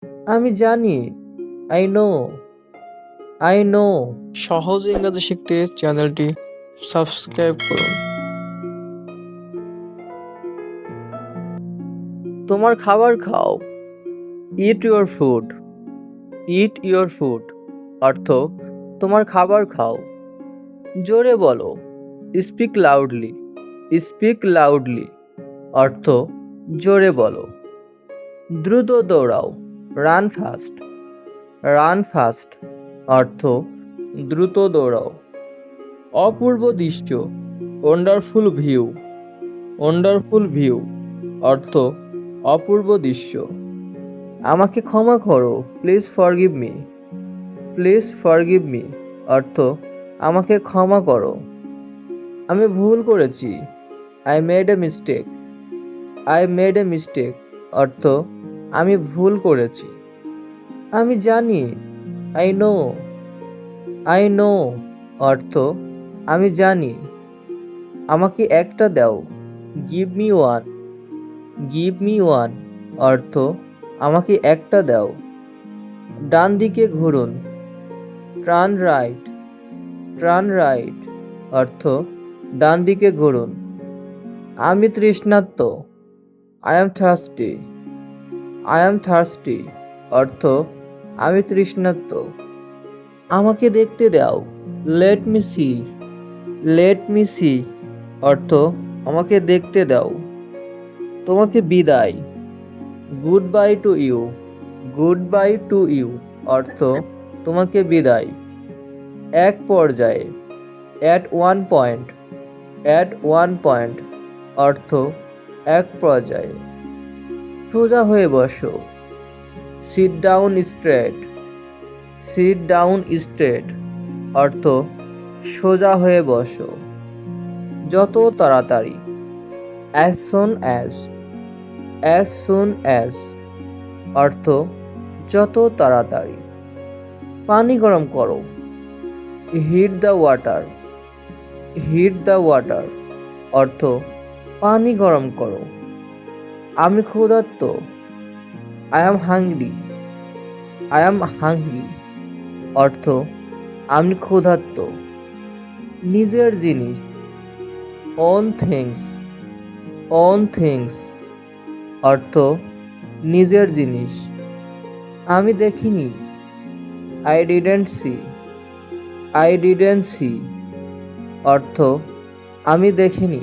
আমি জানি। I know. I know. সহজ ইংরেজি শিখতে চ্যানেলটি সাবস্ক্রাইব করুন। তোমার খাবার খাও। It your food. It your food অর্থ তোমার খাবার খাও। জোরে বলো। Speak loudly. স্পিক লাউডলি অর্থ জোরে বলো। দ্রুত দৌড়াও। Run fast. রান ফাস্ট অর্থ দ্রুত দৌড়াও। অপূর্ব দৃশ্য। Wonderful view. ওয়ান্ডারফুল ভিউ অর্থ অপূর্ব দৃশ্য। আমাকে ক্ষমা করো। Please forgive me. Please forgive me অর্থ আমাকে ক্ষমা করো। আমি ভুল করেছি। I made a mistake. I made a mistake অর্থ আমি ভুল করেছি। আমি জানি। I know. আই নো অর্থ আমি জানি। আমাকে একটা দাও। Give me one. Give me one অর্থ আমাকে একটা দাও। ডান দিকে ঘুরুন। Turn right. টার্ন রাইট অর্থ ডান দিকে ঘুরুন। আমি তৃষ্ণার্ত। I am thirsty. I am thirsty অর্থ আমি তৃষ্ণার্ত। আমাকে দেখতে দাও। Let me see. Let me see অর্থ আমাকে দেখতে দাও। তোমাকে বিদায়। Goodbye to you. Goodbye to you অর্থ তোমাকে বিদায়। এক পর্যায়ে। At one point. At one point অর্থ এক পর্যায়ে। সোজা হয়ে বসো। Sit down straight. Sit down straight অর্থ সোজা হয়ে বসো। যত তাড়াতাড়ি। As soon as. As soon as অর্থ যত তাড়াতাড়ি। পানি গরম করো। Hit the water. Hit the water অর্থ পানি গরম করো। আমি ক্ষুধার্ত। I am hungry. I am hungry অর্থ আমি ক্ষুধার্ত। নিজের জিনিস। On things. ওন থিংস অর্থ নিজের জিনিস। আমি দেখিনি। I didn't see. I didn't see অর্থ আমি দেখিনি।